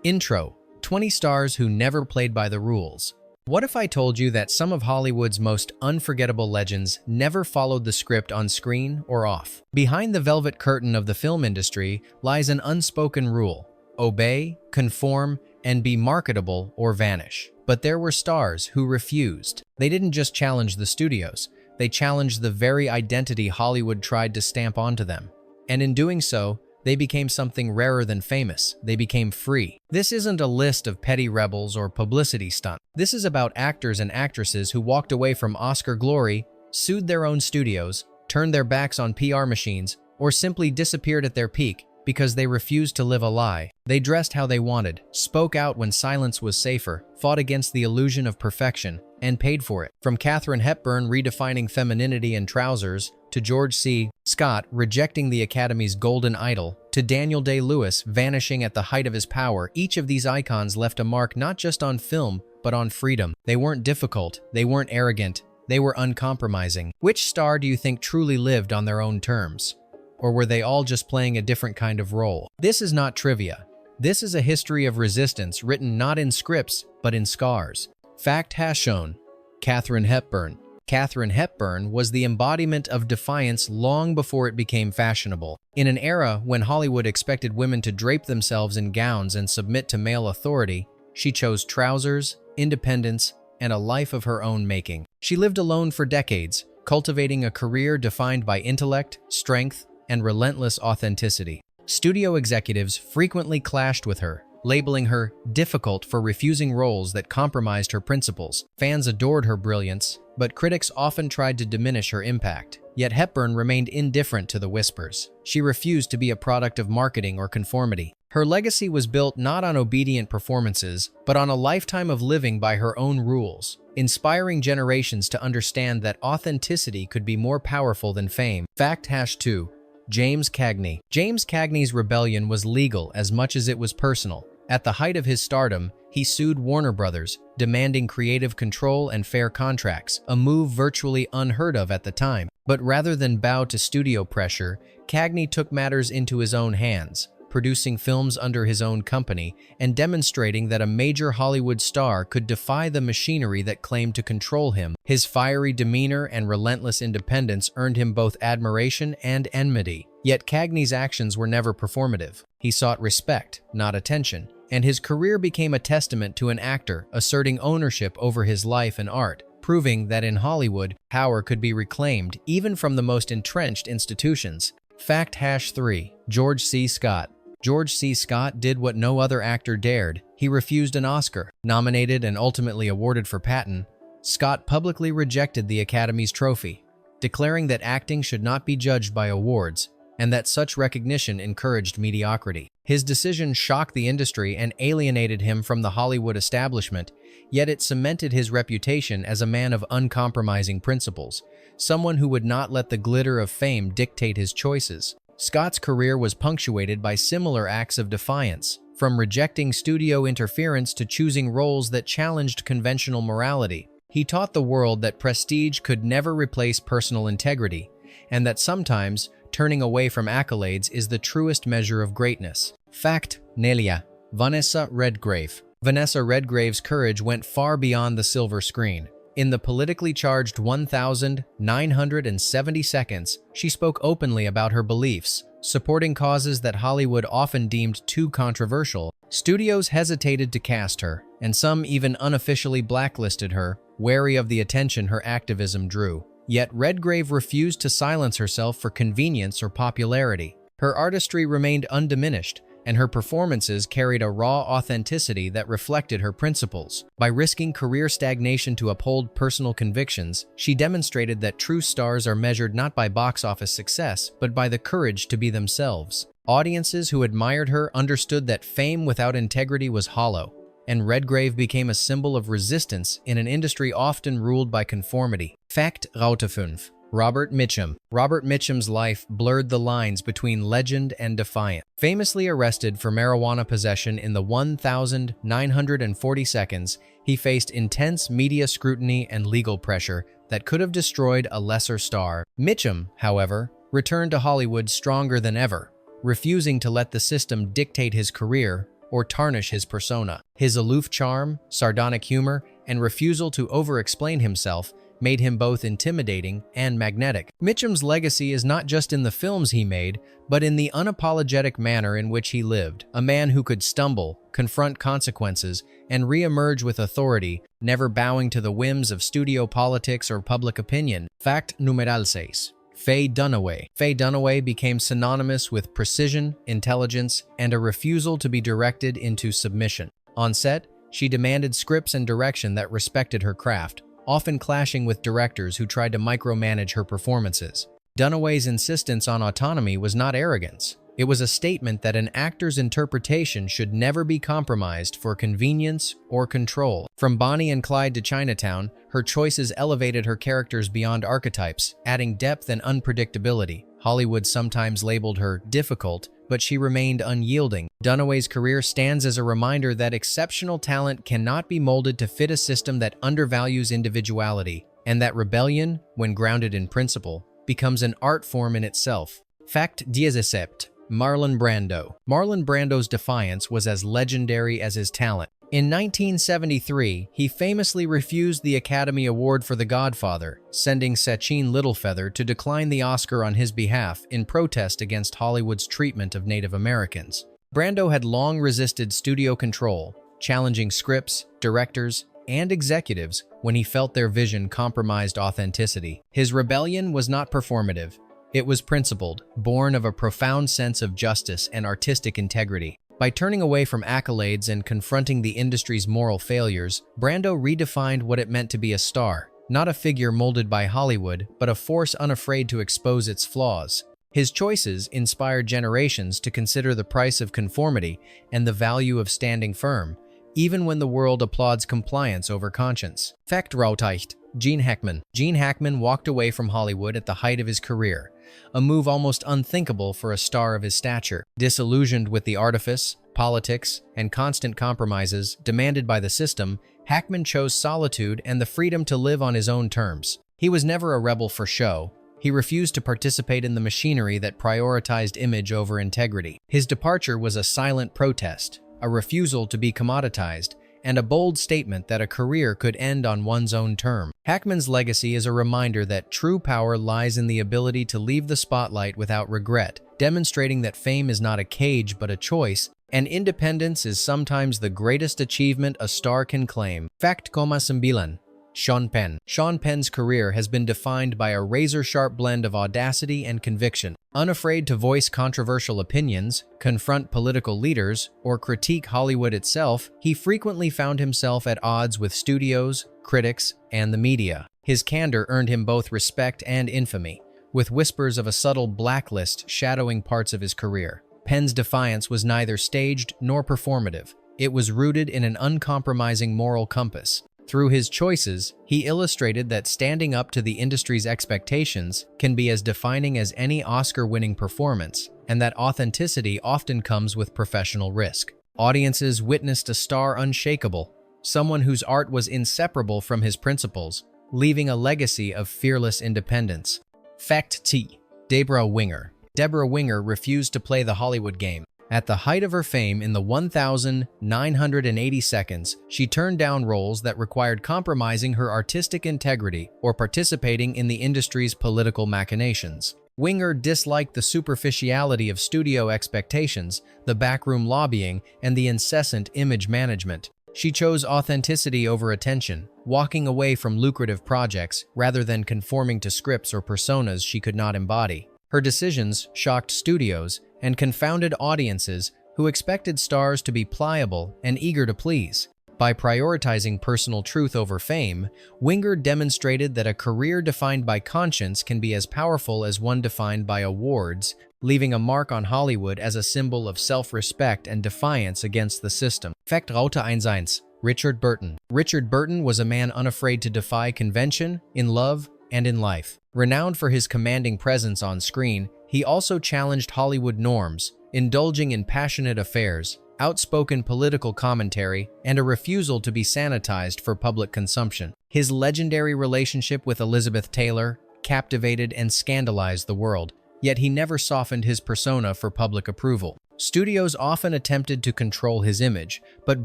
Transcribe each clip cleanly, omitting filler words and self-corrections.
Intro: 20 stars who never played by the rules. What if I told you that some of Hollywood's most unforgettable legends never followed the script on screen or off? Behind the velvet curtain of the film industry lies an unspoken rule: obey, conform, and be marketable or vanish. But there were stars who refused. They didn't just challenge the studios, they challenged the very identity Hollywood tried to stamp onto them. And in doing so, they became something rarer than famous. They became free. This isn't a list of petty rebels or publicity stunts. This is about actors and actresses who walked away from Oscar glory, sued their own studios, turned their backs on PR machines, or simply disappeared at their peak because they refused to live a lie. They dressed how they wanted, spoke out when silence was safer, fought against the illusion of perfection, and paid for it. From Katharine Hepburn redefining femininity in trousers, to George C. Scott rejecting the Academy's golden idol, to Daniel Day-Lewis vanishing at the height of his power, each of these icons left a mark not just on film, but on freedom. They weren't difficult, they weren't arrogant, they were uncompromising. Which star do you think truly lived on their own terms? Or were they all just playing a different kind of role? This is not trivia. This is a history of resistance written not in scripts, but in scars. Fact has shown. Katharine Hepburn. Katharine Hepburn was the embodiment of defiance long before it became fashionable. In an era when Hollywood expected women to drape themselves in gowns and submit to male authority, she chose trousers, independence, and a life of her own making. She lived alone for decades, cultivating a career defined by intellect, strength, and relentless authenticity. Studio executives frequently clashed with her, labeling her difficult for refusing roles that compromised her principles. Fans adored her brilliance, but critics often tried to diminish her impact. Yet Hepburn remained indifferent to the whispers. She refused to be a product of marketing or conformity. Her legacy was built not on obedient performances, but on a lifetime of living by her own rules, inspiring generations to understand that authenticity could be more powerful than fame. Fact #2. James Cagney. James Cagney's rebellion was legal as much as it was personal. At the height of his stardom, he sued Warner Brothers, demanding creative control and fair contracts, a move virtually unheard of at the time. But rather than bow to studio pressure, Cagney took matters into his own hands, producing films under his own company and demonstrating that a major Hollywood star could defy the machinery that claimed to control him. His fiery demeanor and relentless independence earned him both admiration and enmity. Yet Cagney's actions were never performative. He sought respect, not attention, and his career became a testament to an actor asserting ownership over his life and art, proving that in Hollywood, power could be reclaimed even from the most entrenched institutions. Fact #3. George C. Scott. George C. Scott did what no other actor dared. He refused an Oscar. Nominated and ultimately awarded for Patton, Scott publicly rejected the Academy's trophy, declaring that acting should not be judged by awards and that such recognition encouraged mediocrity. His decision shocked the industry and alienated him from the Hollywood establishment, yet it cemented his reputation as a man of uncompromising principles, someone who would not let the glitter of fame dictate his choices. Scott's career was punctuated by similar acts of defiance, from rejecting studio interference to choosing roles that challenged conventional morality. He taught the world that prestige could never replace personal integrity, and that sometimes turning away from accolades is the truest measure of greatness. Fact Nelia. Vanessa Redgrave. Vanessa Redgrave's courage went far beyond the silver screen. In the politically charged 1,970 seconds, she spoke openly about her beliefs, supporting causes that Hollywood often deemed too controversial. Studios hesitated to cast her, and some even unofficially blacklisted her, wary of the attention her activism drew. Yet Redgrave refused to silence herself for convenience or popularity. Her artistry remained undiminished, and her performances carried a raw authenticity that reflected her principles. By risking career stagnation to uphold personal convictions, she demonstrated that true stars are measured not by box office success, but by the courage to be themselves. Audiences who admired her understood that fame without integrity was hollow, and Redgrave became a symbol of resistance in an industry often ruled by conformity. Fact #5. Robert Mitchum. Robert Mitchum's life blurred the lines between legend and defiant. Famously arrested for marijuana possession in the 1,940 seconds, he faced intense media scrutiny and legal pressure that could have destroyed a lesser star. Mitchum, however, returned to Hollywood stronger than ever, refusing to let the system dictate his career or tarnish his persona. His aloof charm, sardonic humor, and refusal to over-explain himself made him both intimidating and magnetic. Mitchum's legacy is not just in the films he made, but in the unapologetic manner in which he lived. A man who could stumble, confront consequences, and re-emerge with authority, never bowing to the whims of studio politics or public opinion. Fact numeral 6. Faye Dunaway. Faye Dunaway became synonymous with precision, intelligence, and a refusal to be directed into submission. On set, she demanded scripts and direction that respected her craft, often clashing with directors who tried to micromanage her performances. Dunaway's insistence on autonomy was not arrogance. It was a statement that an actor's interpretation should never be compromised for convenience or control. From Bonnie and Clyde to Chinatown, her choices elevated her characters beyond archetypes, adding depth and unpredictability. Hollywood sometimes labeled her difficult, but she remained unyielding. Dunaway's career stands as a reminder that exceptional talent cannot be molded to fit a system that undervalues individuality, and that rebellion, when grounded in principle, becomes an art form in itself. Fact 17. Marlon Brando. Marlon Brando's defiance was as legendary as his talent. In 1973, he famously refused the Academy Award for The Godfather, sending Sachin Littlefeather to decline the Oscar on his behalf in protest against Hollywood's treatment of Native Americans. Brando had long resisted studio control, challenging scripts, directors, and executives when he felt their vision compromised authenticity. His rebellion was not performative. It was principled, born of a profound sense of justice and artistic integrity. By turning away from accolades and confronting the industry's moral failures, Brando redefined what it meant to be a star, not a figure molded by Hollywood, but a force unafraid to expose its flaws. His choices inspired generations to consider the price of conformity and the value of standing firm, even when the world applauds compliance over conscience. Fact Rauteicht. Gene Hackman. Gene Hackman walked away from Hollywood at the height of his career, a move almost unthinkable for a star of his stature. Disillusioned with the artifice, politics, and constant compromises demanded by the system, Hackman chose solitude and the freedom to live on his own terms. He was never a rebel for show. He refused to participate in the machinery that prioritized image over integrity. His departure was a silent protest, a refusal to be commoditized, and a bold statement that a career could end on one's own term. Hackman's legacy is a reminder that true power lies in the ability to leave the spotlight without regret, demonstrating that fame is not a cage but a choice, and independence is sometimes the greatest achievement a star can claim. Fact 9. Sean Penn. Sean Penn's career has been defined by a razor-sharp blend of audacity and conviction. Unafraid to voice controversial opinions, confront political leaders, or critique Hollywood itself, he frequently found himself at odds with studios, critics, and the media. His candor earned him both respect and infamy, with whispers of a subtle blacklist shadowing parts of his career. Penn's defiance was neither staged nor performative. It was rooted in an uncompromising moral compass. Through his choices, he illustrated that standing up to the industry's expectations can be as defining as any Oscar-winning performance, and that authenticity often comes with professional risk. Audiences witnessed a star unshakable, someone whose art was inseparable from his principles, leaving a legacy of fearless independence. Fact T. Debra Winger. Debra Winger refused to play the Hollywood game. At the height of her fame in the 1,980 seconds, she turned down roles that required compromising her artistic integrity or participating in the industry's political machinations. Winger disliked the superficiality of studio expectations, the backroom lobbying, and the incessant image management. She chose authenticity over attention, walking away from lucrative projects rather than conforming to scripts or personas she could not embody. Her decisions shocked studios and confounded audiences who expected stars to be pliable and eager to please. By prioritizing personal truth over fame, Winger demonstrated that a career defined by conscience can be as powerful as one defined by awards, leaving a mark on Hollywood as a symbol of self-respect and defiance against the system. Fact 1. Richard Burton. Richard Burton was a man unafraid to defy convention, in love, and in life. Renowned for his commanding presence on screen, he also challenged Hollywood norms, indulging in passionate affairs, outspoken political commentary, and a refusal to be sanitized for public consumption. His legendary relationship with Elizabeth Taylor captivated and scandalized the world, yet he never softened his persona for public approval. Studios often attempted to control his image, but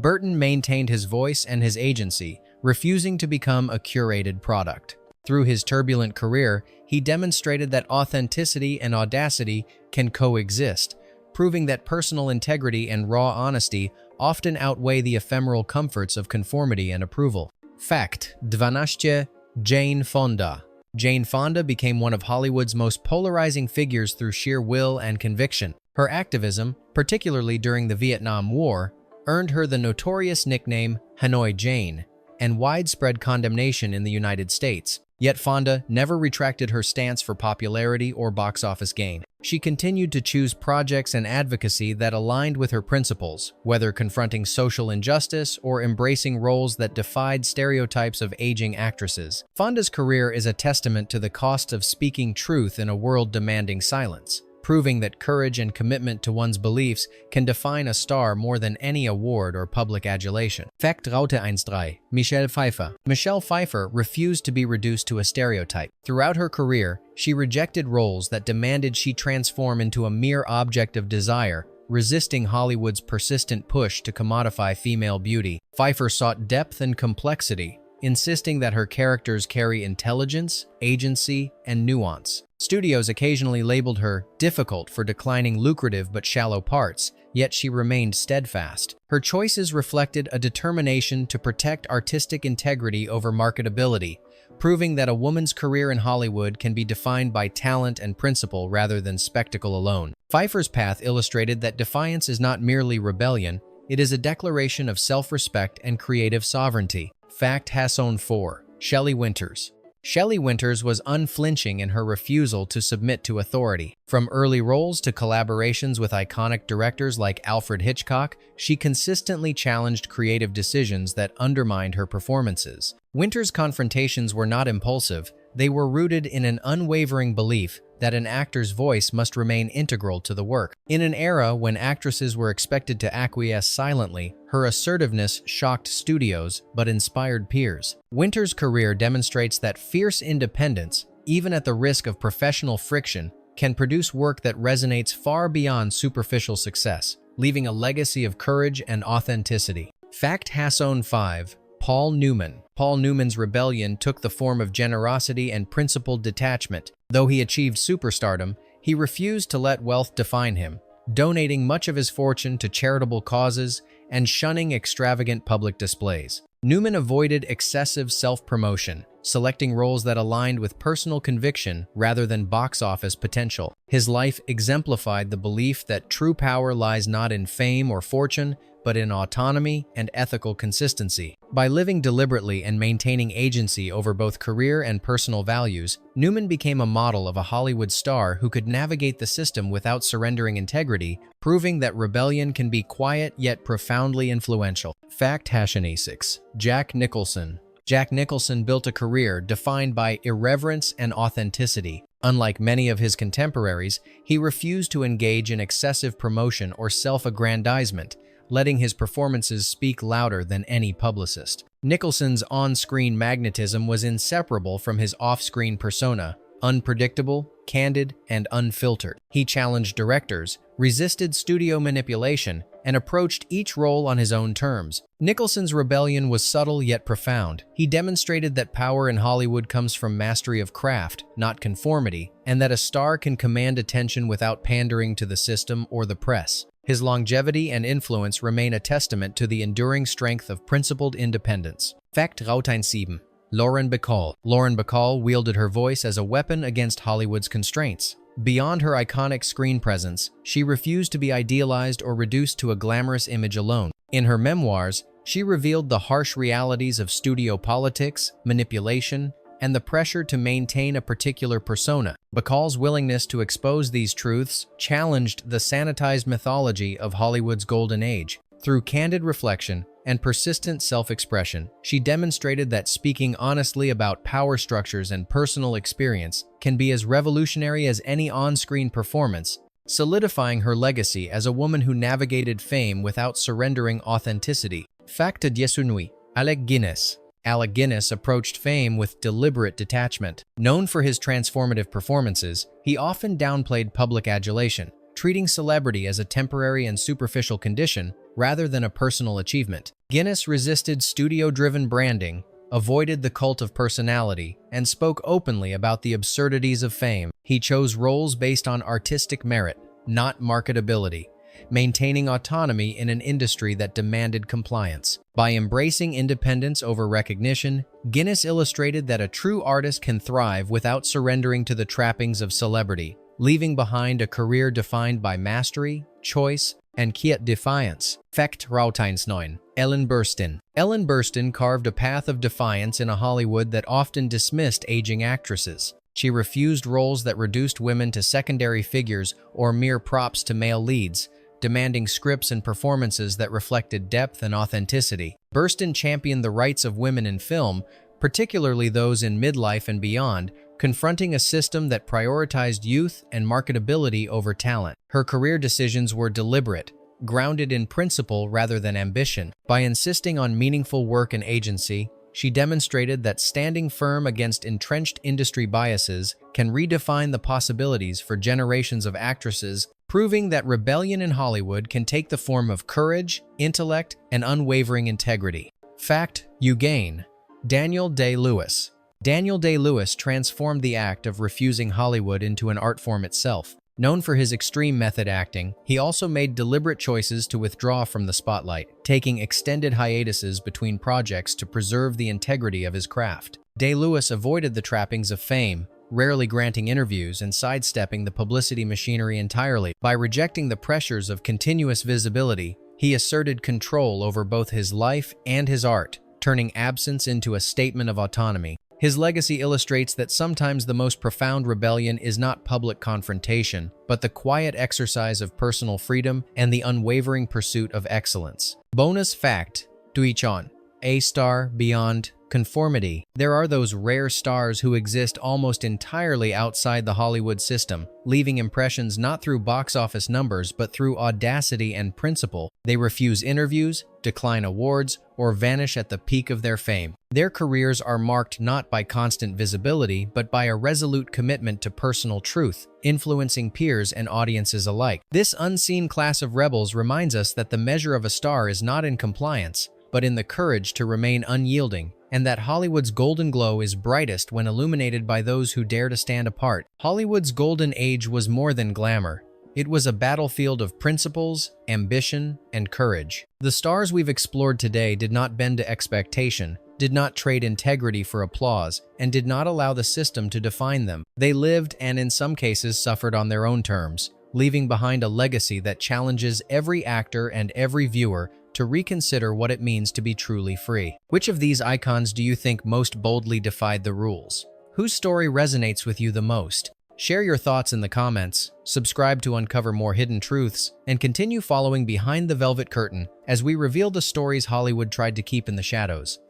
Burton maintained his voice and his agency, refusing to become a curated product. Through his turbulent career, he demonstrated that authenticity and audacity can coexist, proving that personal integrity and raw honesty often outweigh the ephemeral comforts of conformity and approval. Fact 12. Jane Fonda. Jane Fonda became one of Hollywood's most polarizing figures through sheer will and conviction. Her activism, particularly during the Vietnam War, earned her the notorious nickname Hanoi Jane and widespread condemnation in the United States. Yet Fonda never retracted her stance for popularity or box office gain. She continued to choose projects and advocacy that aligned with her principles, whether confronting social injustice or embracing roles that defied stereotypes of aging actresses. Fonda's career is a testament to the cost of speaking truth in a world demanding silence, proving that courage and commitment to one's beliefs can define a star more than any award or public adulation. Fact 13. Michelle Pfeiffer. Michelle Pfeiffer refused to be reduced to a stereotype. Throughout her career, she rejected roles that demanded she transform into a mere object of desire, resisting Hollywood's persistent push to commodify female beauty. Pfeiffer sought depth and complexity, insisting that her characters carry intelligence, agency, and nuance. Studios occasionally labeled her difficult for declining lucrative but shallow parts, yet she remained steadfast. Her choices reflected a determination to protect artistic integrity over marketability, proving that a woman's career in Hollywood can be defined by talent and principle rather than spectacle alone. Pfeiffer's path illustrated that defiance is not merely rebellion, it is a declaration of self-respect and creative sovereignty. Fact 4. Shelley Winters. Shelley Winters was unflinching in her refusal to submit to authority. From early roles to collaborations with iconic directors like Alfred Hitchcock, she consistently challenged creative decisions that undermined her performances. Winters' confrontations were not impulsive, they were rooted in an unwavering belief that an actor's voice must remain integral to the work. In an era when actresses were expected to acquiesce silently, her assertiveness shocked studios but inspired peers. Winters' career demonstrates that fierce independence, even at the risk of professional friction, can produce work that resonates far beyond superficial success, leaving a legacy of courage and authenticity. Fact 5. Paul Newman. Paul Newman's rebellion took the form of generosity and principled detachment. Though he achieved superstardom, he refused to let wealth define him, donating much of his fortune to charitable causes and shunning extravagant public displays. Newman avoided excessive self-promotion, selecting roles that aligned with personal conviction rather than box office potential. His life exemplified the belief that true power lies not in fame or fortune, but in autonomy and ethical consistency. By living deliberately and maintaining agency over both career and personal values, Newman became a model of a Hollywood star who could navigate the system without surrendering integrity, proving that rebellion can be quiet yet profoundly influential. Fact 6. Jack Nicholson. Jack Nicholson built a career defined by irreverence and authenticity. Unlike many of his contemporaries, he refused to engage in excessive promotion or self-aggrandizement, letting his performances speak louder than any publicist. Nicholson's on-screen magnetism was inseparable from his off-screen persona, unpredictable, candid, and unfiltered. He challenged directors, resisted studio manipulation, and approached each role on his own terms. Nicholson's rebellion was subtle yet profound. He demonstrated that power in Hollywood comes from mastery of craft, not conformity, and that a star can command attention without pandering to the system or the press. His longevity and influence remain a testament to the enduring strength of principled independence. Fact 7. Lauren Bacall. Lauren Bacall wielded her voice as a weapon against Hollywood's constraints. Beyond her iconic screen presence, she refused to be idealized or reduced to a glamorous image alone. In her memoirs, she revealed the harsh realities of studio politics, manipulation, and the pressure to maintain a particular persona. Bacall's willingness to expose these truths challenged the sanitized mythology of Hollywood's golden age. Through candid reflection and persistent self-expression, she demonstrated that speaking honestly about power structures and personal experience can be as revolutionary as any on-screen performance, solidifying her legacy as a woman who navigated fame without surrendering authenticity. Fact 9. Alec Guinness. Alec Guinness approached fame with deliberate detachment. Known for his transformative performances, he often downplayed public adulation, treating celebrity as a temporary and superficial condition rather than a personal achievement. Guinness resisted studio-driven branding, avoided the cult of personality, and spoke openly about the absurdities of fame. He chose roles based on artistic merit, not marketability, maintaining autonomy in an industry that demanded compliance. By embracing independence over recognition, Guinness illustrated that a true artist can thrive without surrendering to the trappings of celebrity, leaving behind a career defined by mastery, choice, and defiance. Fekt Rauteinsneun. Ellen Burstyn. Ellen Burstyn carved a path of defiance in a Hollywood that often dismissed aging actresses. She refused roles that reduced women to secondary figures or mere props to male leads, demanding scripts and performances that reflected depth and authenticity. Burstyn championed the rights of women in film, particularly those in midlife and beyond, confronting a system that prioritized youth and marketability over talent. Her career decisions were deliberate, grounded in principle rather than ambition. By insisting on meaningful work and agency, she demonstrated that standing firm against entrenched industry biases can redefine the possibilities for generations of actresses, proving that rebellion in Hollywood can take the form of courage, intellect, and unwavering integrity. Fact you gain. Daniel Day-Lewis. Daniel Day-Lewis transformed the act of refusing Hollywood into an art form itself. Known for his extreme method acting, he also made deliberate choices to withdraw from the spotlight, taking extended hiatuses between projects to preserve the integrity of his craft. Day-Lewis avoided the trappings of fame, rarely granting interviews and sidestepping the publicity machinery entirely. By rejecting the pressures of continuous visibility, he asserted control over both his life and his art, turning absence into a statement of autonomy. His legacy illustrates that sometimes the most profound rebellion is not public confrontation, but the quiet exercise of personal freedom and the unwavering pursuit of excellence. Bonus fact, Duichon, A star beyond conformity. There are those rare stars who exist almost entirely outside the Hollywood system, leaving impressions not through box office numbers but through audacity and principle. They refuse interviews, decline awards, or vanish at the peak of their fame. Their careers are marked not by constant visibility but by a resolute commitment to personal truth, influencing peers and audiences alike. This unseen class of rebels reminds us that the measure of a star is not in compliance, but in the courage to remain unyielding, and that Hollywood's golden glow is brightest when illuminated by those who dare to stand apart. Hollywood's golden age was more than glamour. It was a battlefield of principles, ambition, and courage. The stars we've explored today did not bend to expectation, did not trade integrity for applause, and did not allow the system to define them. They lived and in some cases suffered on their own terms, leaving behind a legacy that challenges every actor and every viewer to reconsider what it means to be truly free. Which of these icons do you think most boldly defied the rules? Whose story resonates with you the most? Share your thoughts in the comments, subscribe to uncover more hidden truths, and continue following Behind the Velvet Curtain as we reveal the stories Hollywood tried to keep in the shadows.